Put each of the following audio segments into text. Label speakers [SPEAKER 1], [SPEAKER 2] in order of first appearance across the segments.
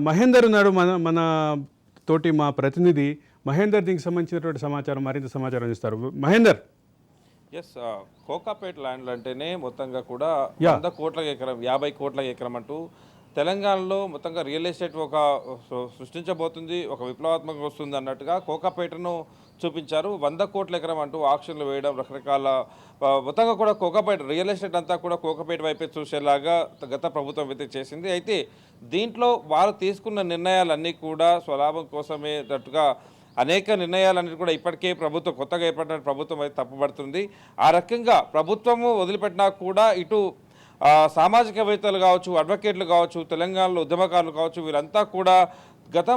[SPEAKER 1] మహేందర్ ఉన్నాడు మన మన తోటి మా ప్రతినిధి మహేందర్, దీనికి సంబంధించినటువంటి సమాచారం, మరింత సమాచారం ఇస్తారు. మహేందర్.
[SPEAKER 2] ఎస్, కోకాపేట ల్యాండ్లు అంటేనే మొత్తంగా కూడా 100 కోట్ల ఎకరం, 50 కోట్ల ఎకరం అంటూ తెలంగాణలో మొత్తంగా రియల్ ఎస్టేట్ ఒక సృష్టించబోతుంది, ఒక విప్లవాత్మకంగా వస్తుంది అన్నట్టుగా కోకాపేటను చూపించారు. 100 కోట్ల ఎకరం అంటూ ఆక్షన్లు వేయడం, రకరకాల మొత్తంగా కూడా కోకాపేట రియల్ ఎస్టేట్ అంతా కూడా కోకాపేట వైపే చూసేలాగా గత ప్రభుత్వం అయితే చేసింది. అయితే దీంట్లో వారు తీసుకున్న నిర్ణయాలన్నీ కూడా స్వలాభం కోసమే అన్నట్టుగా అనేక నిర్ణయాలన్నీ కూడా ఇప్పటికే ప్రభుత్వం, కొత్తగా ఏర్పడిన ప్రభుత్వం అయితే తప్పుపడుతుంది. ఆ రకంగా ప్రభుత్వము వదిలిపెట్టినా కూడా ఇటు సామాజికవేత్తలు కావచ్చు, అడ్వకేట్లు కావచ్చు, తెలంగాణలో ఉద్యమకారులు కావచ్చు, వీరంతా కూడా గత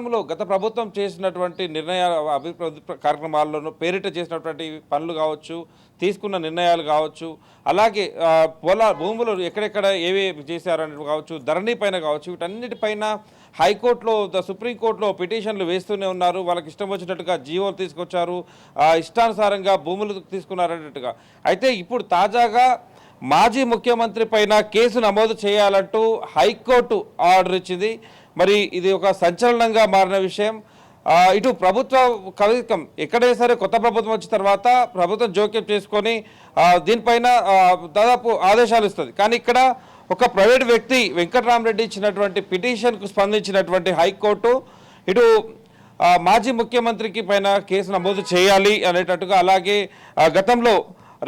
[SPEAKER 2] ప్రభుత్వం చేసినటువంటి నిర్ణయాల అభివృద్ధి కార్యక్రమాల్లోనూ పేరిట చేసినటువంటి పనులు కావచ్చు, తీసుకున్న నిర్ణయాలు కావచ్చు, అలాగే భూములు ఎక్కడెక్కడ ఏవి చేశారనేది కావచ్చు, ధరణి పైన కావచ్చు, వీటన్నిటిపైన హైకోర్టులో, సుప్రీంకోర్టులో పిటిషన్లు వేస్తూనే ఉన్నారు. వాళ్ళకి ఇష్టం వచ్చినట్టుగా జీవోలు తీసుకొచ్చారు, ఇష్టానుసారంగా భూములు తీసుకున్నారన్నట్టుగా. అయితే ఇప్పుడు తాజాగా మాజీ ముఖ్యమంత్రి పైన కేసు నమోదు చేయాలంటూ హైకోర్టు ఆర్డర్ ఇచ్చింది. మరి ఇది ఒక సంచలనంగా మారిన విషయం. ఇటు ప్రభుత్వ కవికం ఎక్కడైనా సరే కొత్త ప్రభుత్వం వచ్చిన తర్వాత ప్రభుత్వం జోక్యం చేసుకొని దీనిపైన దాదాపు ఆదేశాలు ఇస్తుంది. కానీ ఇక్కడ ఒక ప్రైవేట్ వ్యక్తి వెంకటరామరెడ్డి ఇచ్చినటువంటి పిటిషన్కు స్పందించినటువంటి హైకోర్టు ఇటు మాజీ ముఖ్యమంత్రికి పైన కేసు నమోదు చేయాలి అనేటట్టుగా, అలాగే గతంలో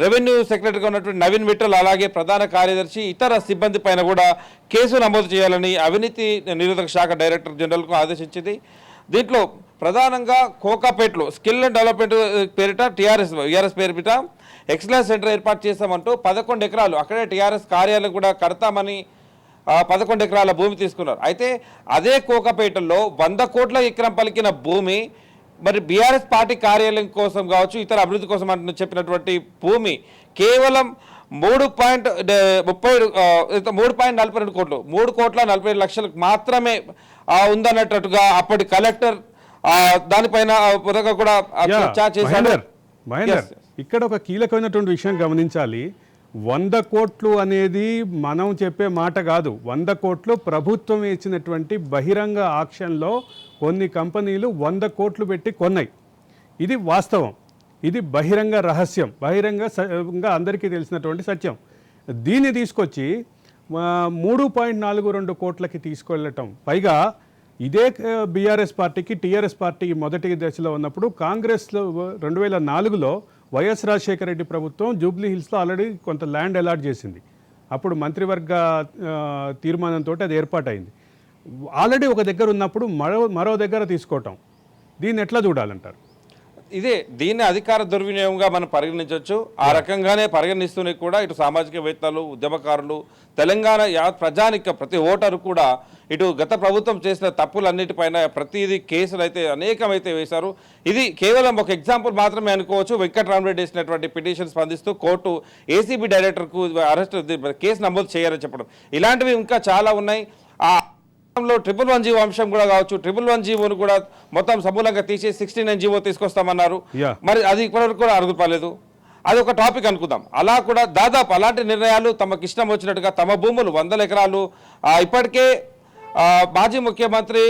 [SPEAKER 2] రెవెన్యూ సెక్రటరీగా ఉన్నటువంటి నవీన్ మిట్టల్, అలాగే ప్రధాన కార్యదర్శి, ఇతర సిబ్బంది పైన కూడా కేసు నమోదు చేయాలని అవినీతి నిరోధక శాఖ డైరెక్టర్ జనరల్కు ఆదేశించింది. దీంట్లో ప్రధానంగా కోకాపేటలో స్కిల్ అండ్ డెవలప్మెంట్ పేరిట టీఆర్ఎస్ పేరిట ఎక్సలెన్స్ సెంటర్ ఏర్పాటు చేస్తామంటూ 11 ఎకరాలు అక్కడే టీఆర్ఎస్ కార్యాలయం కూడా కడతామని 11 ఎకరాల భూమి తీసుకున్నారు. అయితే అదే కోకాపేటలో 100 కోట్ల ఎకరం పలికిన భూమి మరి బీఆర్ఎస్ పార్టీ కార్యాలయం కోసం కావచ్చు, ఇతర అభివృద్ధి కోసం అంటూ చెప్పినటువంటి భూమి కేవలం 3.42 కోట్లు, 3,40,00,000 మాత్రమే ఉందన్నట్టుగా అప్పటి కలెక్టర్ దానిపైన కూడా చేశారు.
[SPEAKER 1] మహేందర్, ఇక్కడ ఒక కీలకమైనటువంటి విషయం గమనించాలి. 100 కోట్లు అనేది మనం చెప్పే మాట కాదు. 100 కోట్లు ప్రభుత్వం ఇచ్చినటువంటి బహిరంగ ఆక్షన్లో కొన్ని కంపెనీలు 100 కోట్లు పెట్టి కొన్నాయి. ఇది వాస్తవం, ఇది బహిరంగ రహస్యం, బహిరంగంగా అందరికీ తెలిసినటువంటి సత్యం. దీన్ని తీసుకొచ్చి 3.42 కోట్లకి తీసుకెళ్ళటం, పైగా ఇదే బీఆర్ఎస్ పార్టీకి, టీఆర్ఎస్ పార్టీకి మొదటి దశలో ఉన్నప్పుడు కాంగ్రెస్లో 2004లో వైఎస్ రాజశేఖర రెడ్డి ప్రభుత్వం జూబ్లీ హిల్స్లో ఆల్రెడీ కొంత ల్యాండ్ అలాట్ చేసింది. అప్పుడు మంత్రివర్గ తీర్మానంతో అది ఏర్పాటైంది. ఆల్రెడీ ఒక దగ్గర ఉన్నప్పుడు మరో దగ్గర తీసుకోవటం, దీన్ని ఎట్లా చూడాలంటారు?
[SPEAKER 2] దీన్ని అధికార దుర్వినియోగంగా మనం పరిగణించవచ్చు. ఆ రకంగానే పరిగణిస్తూనే కూడా ఇటు సామాజికవేత్తలు, ఉద్యమకారులు, తెలంగాణ ప్రజానిక ప్రతి ఓటరు కూడా ఇటు గత ప్రభుత్వం చేసిన తప్పులన్నిటిపైన ప్రతిదీ కేసులు అయితే అనేకమైతే వేశారు. ఇది కేవలం ఒక ఎగ్జాంపుల్ మాత్రమే అనుకోవచ్చు. వెంకటరామరెడ్డి వేసినటువంటి పిటిషన్ స్పందిస్తూ కోర్టు ఏసీబీ డైరెక్టర్కు అరెస్ట్ కేసు నమోదు చేయాలని చెప్పడం, ఇలాంటివి ఇంకా చాలా ఉన్నాయి. లో 111 జీవో అంశం కూడా కావచ్చు. 111 జీవోను కూడా మొత్తం సమూలంగా తీసి 69 జీవో తీసుకొస్తామన్నారు. మరి అది ఇప్పటివరకు కూడా అరుగుపలేదు. అది ఒక టాపిక్ అనుకుందాం. అలా కూడా దాదాపు అలాంటి నిర్ణయాలు తమకు ఇష్టం వచ్చినట్టుగా తమ భూములు 100 ఎకరాలు ఇప్పటికే మాజీ ముఖ్యమంత్రి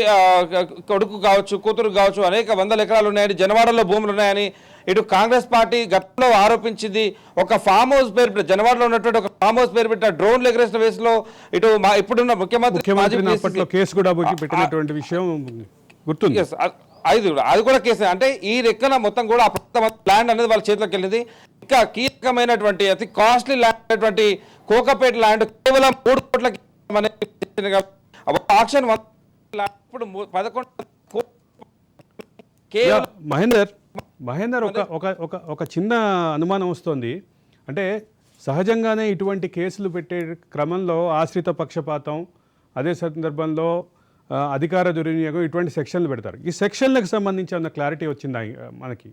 [SPEAKER 2] కొడుకు కావచ్చు, కూతురు కావచ్చు, అనేక 100 ఎకరాలు ఉన్నాయని, జనవాడలో భూములు ఉన్నాయని ఇటు కాంగ్రెస్ పార్టీ గతంలో ఆరోపించింది. ఒక ఫామ్ హౌస్ పేరు పెట్ట, జనవాడలో ఉన్నటువంటి ఒక ఫామ్ హౌస్ పేరు పెట్టిన డ్రోన్ ఎగరేసిన వేసులో ఇటు ఇప్పుడున్న ముఖ్యమంత్రి
[SPEAKER 1] కేసు కూడా పెట్టినటువంటి విషయం గుర్తుంది.
[SPEAKER 2] అది కూడా కేసు. అంటే ఈ రెక్కన మొత్తం కూడా ల్యాండ్ అనేది వాళ్ళ చేతిలోకి వెళ్ళింది. ఇంకా కీలకమైనటువంటి అతి కాస్ట్లీ ల్యాండ్ అనేటువంటి కోకాపేట ల్యాండ్ కేవలం 3 కోట్లకి ఆక్షన్ ఇప్పుడు 11
[SPEAKER 1] మహేందర్ ఒక చిన్న అనుమానం వస్తుంది. అంటే సహజంగానే ఇటువంటి కేసులు పెట్టే క్రమంలో ఆశ్రిత పక్షపాతం, అదే సందర్భంలో అధికార దుర్వినియోగం, ఇటువంటి సెక్షన్లు పెడతారు. ఈ సెక్షన్లకు సంబంధించి ఏమైనా క్లారిటీ వచ్చిందా మనకి?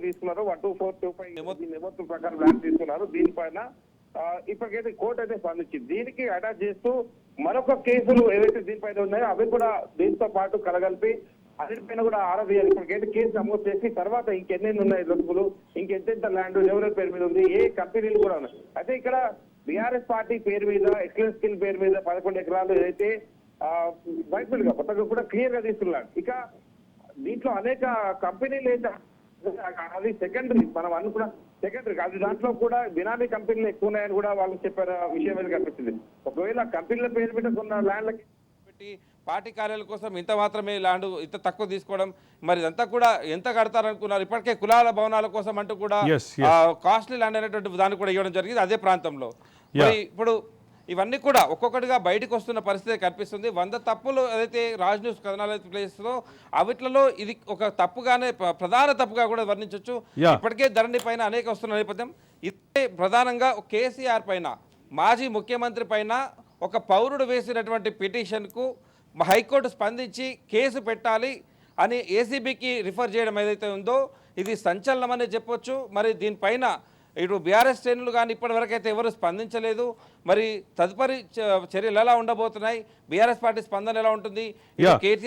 [SPEAKER 3] తీసుకున్నారు 1245 ప్రకారం ల్యాండ్ తీసుకున్నారు. దీనిపైన ఇప్పటికైతే కోర్టు అయితే స్పందించింది. దీనికి అటాచ్ చేస్తూ మరొక కేసులు ఏవైతే దీనిపైన ఉన్నాయో అవి కూడా దీంతో పాటు కలగలిపి అన్నిటిపైన కూడా ఆరవేయాలి. ఇప్పటికైతే కేసు నమోదు చేసి తర్వాత ఇంకెన్ని ఉన్నాయి లొంపులు, ఇంకెంత ల్యాండ్ ఎవరెవరి పేరు మీద ఉంది, ఏ కంపెనీలు కూడా ఉన్నాయి. అయితే ఇక్కడ బీఆర్ఎస్ పార్టీ పేరు మీద ఎక్సలెన్స్ స్కిల్ పేరు మీద 11 ఎకరాలు ఏదైతే బయట కొత్తగా కూడా క్లియర్ గా తీసుకున్నాడు. ఇక దీంట్లో అనేక కంపెనీలు అయితే అది సెకండరీ, మనం అనుకున్న సెకండరీ అది, దాంట్లో కూడా బినామీ కంపెనీలు ఎక్కువ ఉన్నాయని కూడా వాళ్ళు చెప్పిన విషయం మీద కనిపిస్తుంది. ఒకవేళ కంపెనీల పేరు మీద కొన్న ల్యాండ్లకి
[SPEAKER 2] పెట్టి పార్టీ కార్యాలయం కోసం ఇంత మాత్రమే ల్యాండ్ ఇంత తక్కువ తీసుకోవడం, మరి ఇదంతా కూడా ఎంత కడతారనుకున్నారు? ఇప్పటికే కులాల భవనాల కోసం అంటూ కూడా
[SPEAKER 1] Yes, yes.
[SPEAKER 2] కాస్ట్లీ ల్యాండ్ అనేటువంటి దాన్ని కూడా ఇవ్వడం జరిగింది అదే ప్రాంతంలో. మరి ఇప్పుడు ఇవన్నీ కూడా ఒక్కొక్కటిగా బయటకు వస్తున్న పరిస్థితి కనిపిస్తుంది. 100 తప్పులు ఏదైతే రాజ్ న్యూస్ కథనాలు ప్లేస్లో అవిట్లలో ఇది ఒక తప్పుగానే ప్రధాన తప్పుగా కూడా వర్ణించవచ్చు.
[SPEAKER 1] Yeah.
[SPEAKER 2] ఇప్పటికే ధరణి పైన అనేక వస్తున్న నేపథ్యం ఇదే ప్రధానంగా కేసీఆర్ పైన, మాజీ ముఖ్యమంత్రి పైన ఒక పౌరుడు వేసినటువంటి పిటిషన్కు హైకోర్టు స్పందించి కేసు పెట్టాలి అని ఏసీబీకి రిఫర్ చేయడం ఏదైతే ఉందో ఇది సంచలనమని చెప్పొచ్చు. మరి దీనిపైన ఇటు బీఆర్ఎస్ శ్రేణులు కానీ ఇప్పటివరకు అయితే ఎవరు స్పందించలేదు. మరి తదుపరి చర్యలు ఎలా ఉండబోతున్నాయి, బీఆర్ఎస్ పార్టీ స్పందన ఎలా ఉంటుంది,
[SPEAKER 1] Yeah.
[SPEAKER 2] కేసీఆర్